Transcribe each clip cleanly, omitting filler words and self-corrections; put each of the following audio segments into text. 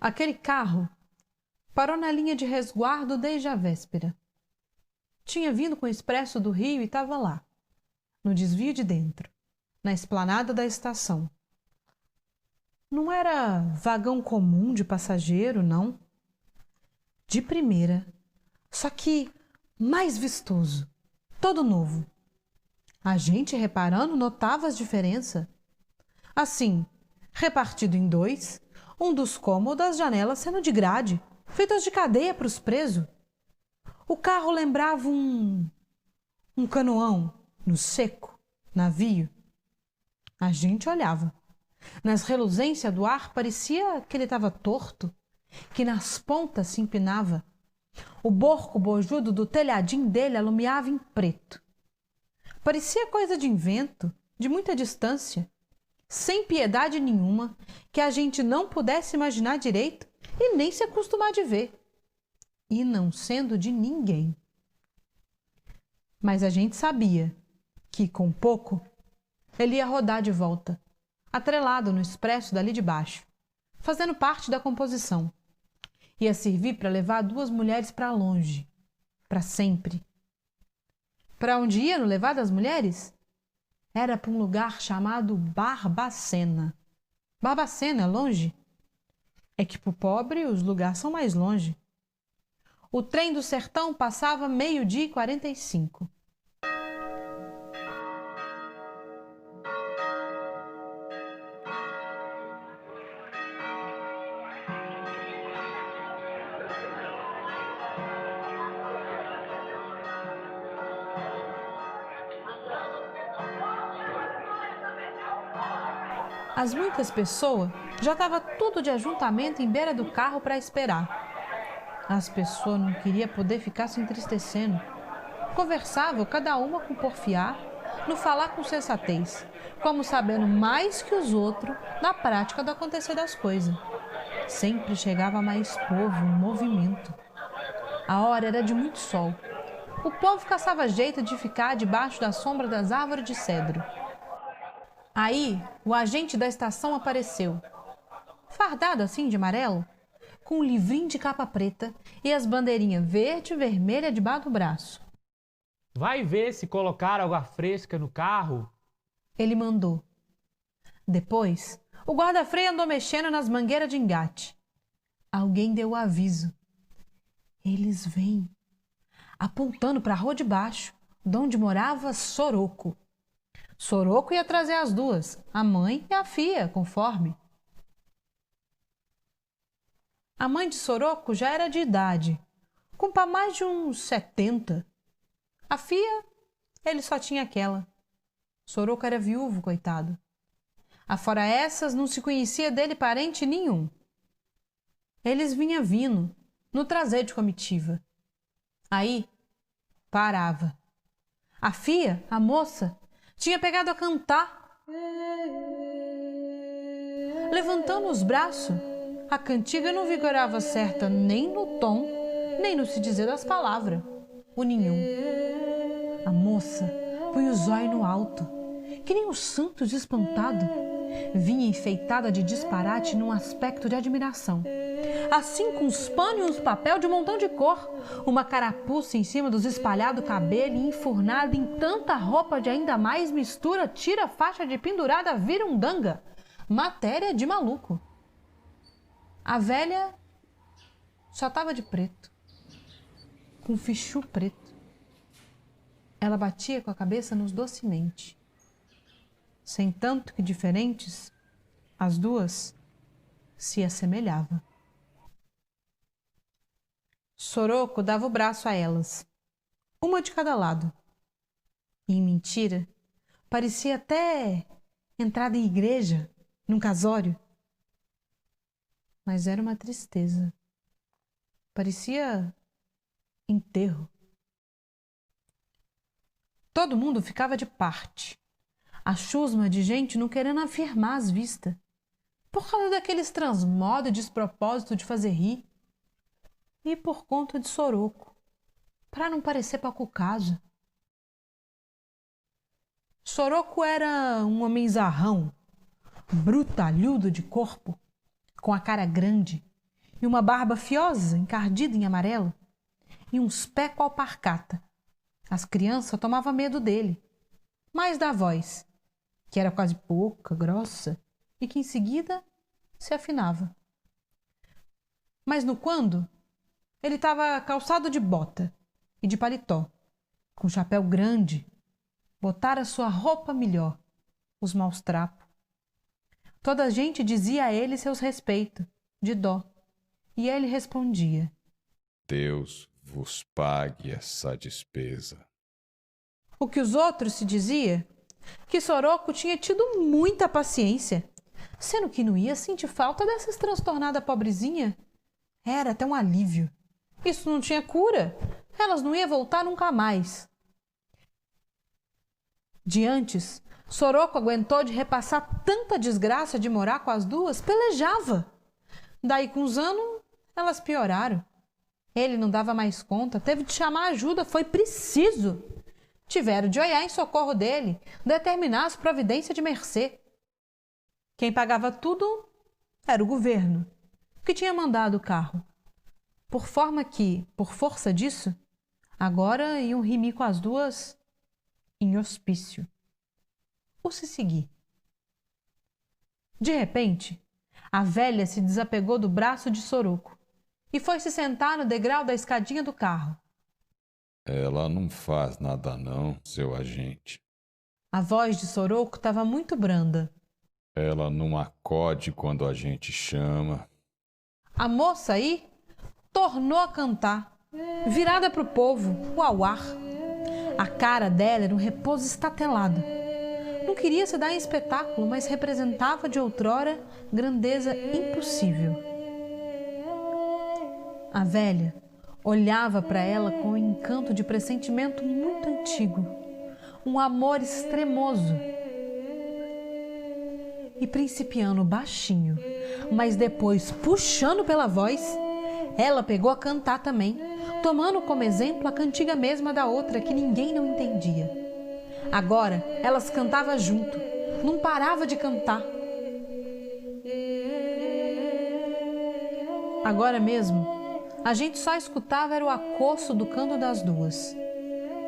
Aquele carro parou na linha de resguardo desde a véspera. Tinha vindo com o expresso do Rio e estava lá, no desvio de dentro, na esplanada da estação. Não era vagão comum de passageiro, não. De primeira, só que mais vistoso, todo novo. A gente, reparando, notava as diferenças. Assim, repartido em dois, um dos cômodos, as janelas sendo de grade, feitas de cadeia para os presos. O carro lembrava um canoão, no seco, navio. A gente olhava. Nas reluzências do ar parecia que ele estava torto, que nas pontas se empinava. O borco bojudo do telhadinho dele alumiava em preto. Parecia coisa de invento, de muita distância, sem piedade nenhuma, que a gente não pudesse imaginar direito e nem se acostumar de ver. E não sendo de ninguém. Mas a gente sabia que, com pouco, ele ia rodar de volta, atrelado no expresso dali de baixo, fazendo parte da composição. Ia servir para levar duas mulheres para longe, para sempre. Para onde ia no levar das mulheres? Era para um lugar chamado Barbacena. Barbacena é longe? É que para o pobre os lugares são mais longe. O trem do sertão passava 12h45. As muitas pessoas já estava tudo de ajuntamento em beira do carro para esperar. As pessoas não queriam poder ficar se entristecendo. Conversavam cada uma com porfiar, no falar com sensatez, como sabendo mais que os outros na prática do acontecer das coisas. Sempre chegava mais povo, um movimento. A hora era de muito sol. O povo caçava jeito de ficar debaixo da sombra das árvores de cedro. Aí, o agente da estação apareceu, fardado assim de amarelo, com um livrinho de capa preta e as bandeirinhas verde e vermelha debaixo do braço. Vai ver se colocar água fresca no carro? Ele mandou. Depois, o guarda-freio andou mexendo nas mangueiras de engate. Alguém deu o aviso. Eles vêm, apontando para a rua de baixo, de onde morava Soroco. Soroco ia trazer as duas, a mãe e a filha, conforme. A mãe de Soroco já era de idade, com para mais de uns 70. A filha, ele só tinha aquela. Soroco era viúvo, coitado. Afora essas, não se conhecia dele parente nenhum. Eles vinham vindo, no traseiro de comitiva. Aí, parava. A filha, a moça, tinha pegado a cantar. Levantando os braços, a cantiga não vigorava certa nem no tom, nem no se dizer das palavras. O nenhum. A moça põe o zóio no alto, que nem os santos espantados. Vinha enfeitada de disparate num aspecto de admiração. Assim com os panos e os papel de um montão de cor, uma carapuça em cima dos espalhados cabelo e enfurnada em tanta roupa de ainda mais mistura, tira faixa de pendurada, vira um ganga. Matéria de maluco. A velha só estava de preto, com fichu preto. Ela batia com a cabeça nos docemente. Sem tanto que diferentes, as duas se assemelhavam. Soroco dava o braço a elas, uma de cada lado. E, em mentira, parecia até entrada em igreja, num casório. Mas era uma tristeza. Parecia enterro. Todo mundo ficava de parte. A chusma de gente não querendo afirmar as vistas, por causa daqueles transmodos e despropósito de fazer rir, e por conta de Soroco, para não parecer pouco caso. Soroco era um homenzarrão, brutalhudo de corpo, com a cara grande, e uma barba fiosa, encardida em amarelo, e uns pés qual parcata. As crianças tomavam medo dele, mais da voz, que era quase pouca, grossa, e que em seguida se afinava. Mas no quando, ele estava calçado de bota e de paletó, com chapéu grande, botara sua roupa melhor, os maus trapos. Toda a gente dizia a ele seus respeitos, de dó, e ele respondia: Deus vos pague essa despesa. O que os outros se dizia? Que Soroco tinha tido muita paciência, sendo que não ia sentir falta dessas transtornadas pobrezinha. Era até um alívio. Isso não tinha cura. Elas não iam voltar nunca mais. De antes, Soroco aguentou de repassar tanta desgraça de morar com as duas, pelejava. Daí, com os anos, elas pioraram. Ele não dava mais conta, teve de chamar ajuda, foi preciso. Tiveram de olhar em socorro dele, determinar as providências de mercê. Quem pagava tudo era o governo, que tinha mandado o carro. Por forma que, por força disso, agora iam rimir com as duas em hospício. Ou se seguir. De repente, a velha se desapegou do braço de Soroco e foi se sentar no degrau da escadinha do carro. Ela não faz nada não, seu agente. A voz de Soroco estava muito branda. Ela não acode quando a gente chama. A moça aí tornou a cantar, virada para o povo, uauá. A cara dela era um repouso estatelado. Não queria se dar em espetáculo, mas representava de outrora grandeza impossível. A velha olhava para ela com um encanto de pressentimento muito antigo, um amor extremoso. E principiando baixinho, mas depois puxando pela voz, ela pegou a cantar também, tomando como exemplo a cantiga mesma da outra que ninguém não entendia. Agora elas cantavam junto, não parava de cantar. Agora mesmo, a gente só escutava era o acosso do canto das duas.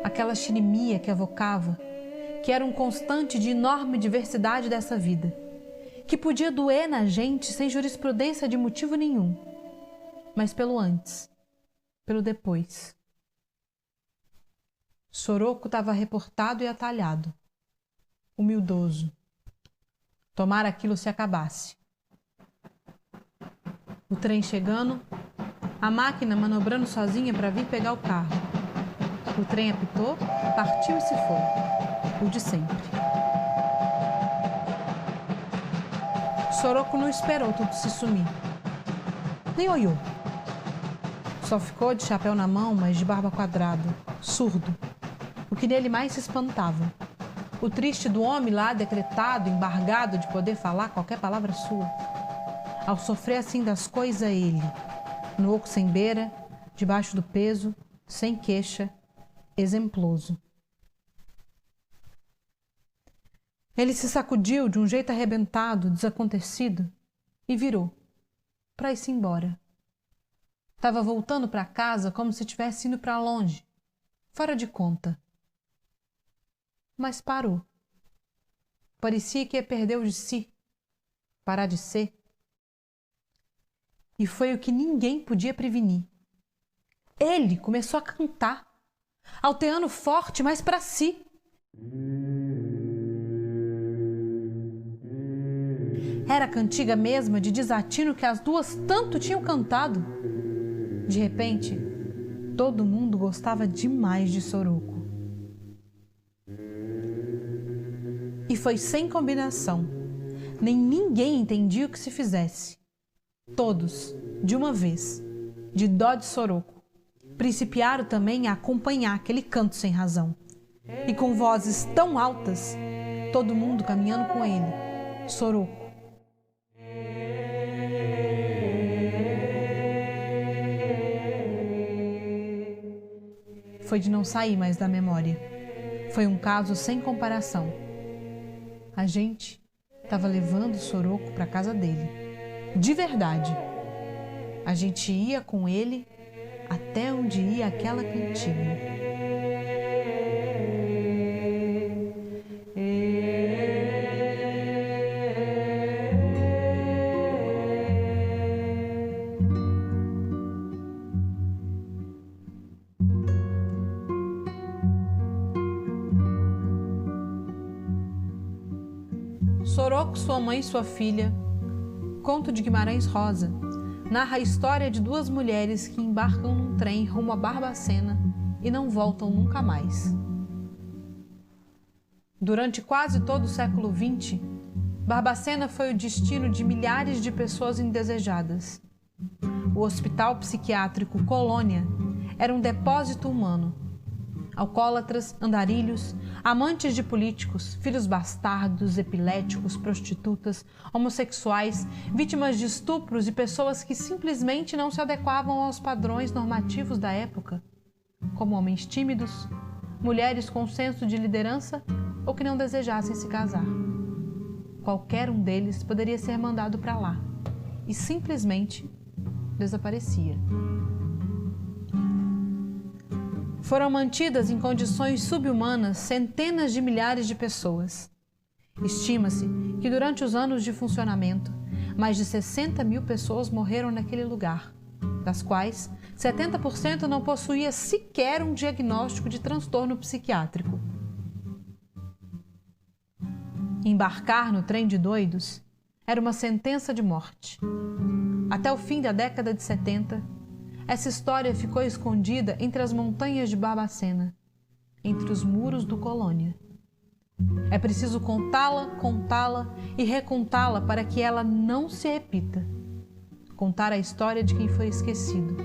Aquela chirimia que evocava, que era um constante de enorme diversidade dessa vida, que podia doer na gente sem jurisprudência de motivo nenhum, mas pelo antes, pelo depois. Soroco estava reportado e atalhado, humildoso. Tomara aquilo se acabasse. O trem chegando, a máquina manobrando sozinha para vir pegar o carro. O trem apitou, partiu e se foi. O de sempre. Soroco não esperou tudo se sumir. Nem olhou. Só ficou de chapéu na mão, mas de barba quadrada, surdo. O que nele mais se espantava. O triste do homem lá decretado, embargado de poder falar qualquer palavra sua. Ao sofrer assim das coisas ele, no oco sem beira, debaixo do peso, sem queixa, exemploso. Ele se sacudiu de um jeito arrebentado, desacontecido, e virou, para ir-se embora. Estava voltando para casa como se estivesse indo para longe, fora de conta. Mas parou. Parecia que ia perder o de si, parar de ser. E foi o que ninguém podia prevenir. Ele começou a cantar, alteando forte, mas para si. Era a cantiga mesma de desatino que as duas tanto tinham cantado. De repente, todo mundo gostava demais de Soroco. E foi sem combinação. Nem ninguém entendia o que se fizesse. Todos, de uma vez, de dó de Soroco, principiaram também a acompanhar aquele canto sem razão. E com vozes tão altas, todo mundo caminhando com ele, Soroco. Foi de não sair mais da memória. Foi um caso sem comparação. A gente estava levando Soroco para casa dele. De verdade. A gente ia com ele até onde ia aquela cantiga. Soroco, Sua Mãe e Sua Filha, conto de Guimarães Rosa, narra a história de duas mulheres que embarcam num trem rumo a Barbacena e não voltam nunca mais. Durante quase todo o século XX, Barbacena foi o destino de milhares de pessoas indesejadas. O Hospital Psiquiátrico Colônia era um depósito humano. Alcoólatras, andarilhos, amantes de políticos, filhos bastardos, epiléticos, prostitutas, homossexuais, vítimas de estupros e pessoas que simplesmente não se adequavam aos padrões normativos da época, como homens tímidos, mulheres com senso de liderança ou que não desejassem se casar. Qualquer um deles poderia ser mandado para lá e simplesmente desaparecia. Foram mantidas em condições subhumanas centenas de milhares de pessoas. Estima-se que durante os anos de funcionamento, mais de 60 mil pessoas morreram naquele lugar, das quais 70% não possuía sequer um diagnóstico de transtorno psiquiátrico. Embarcar no trem de doidos era uma sentença de morte. Até o fim da década de 70, essa história ficou escondida entre as montanhas de Barbacena, entre os muros do Colônia. É preciso contá-la e recontá-la para que ela não se repita. Contar a história de quem foi esquecido,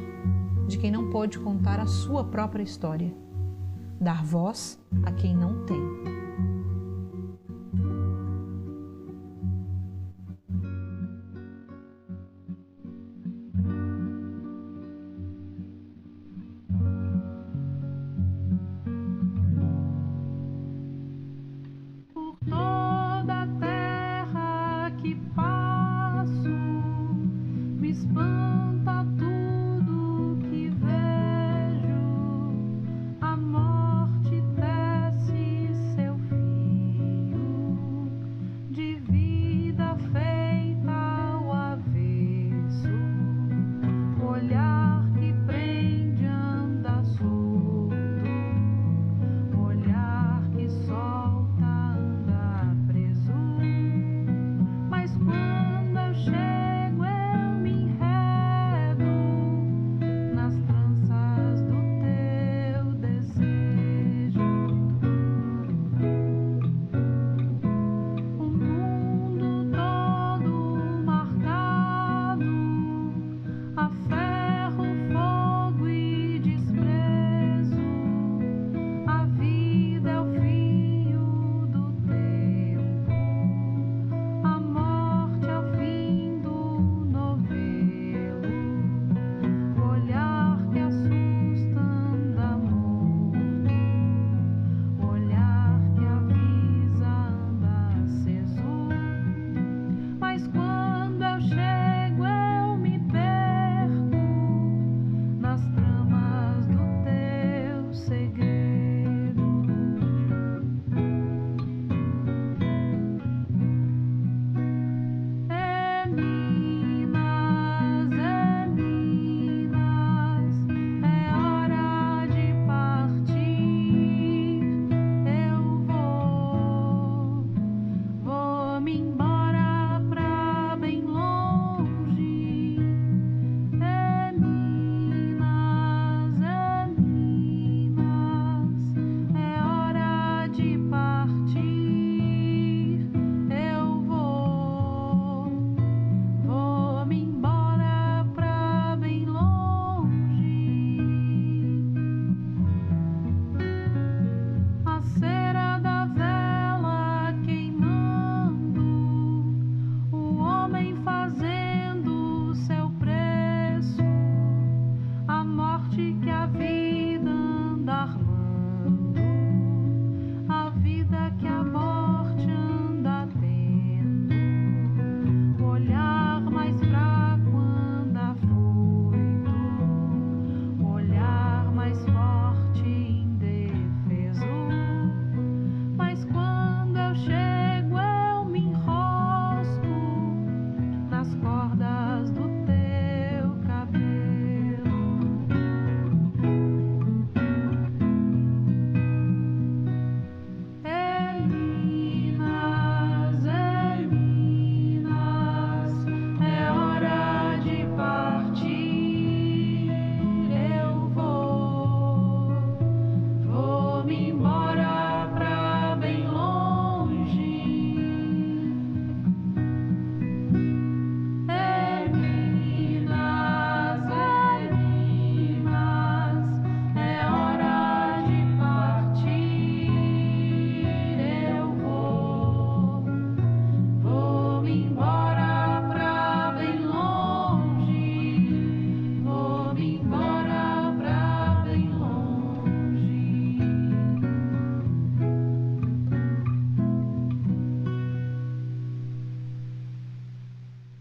de quem não pôde contar a sua própria história. Dar voz a quem não tem.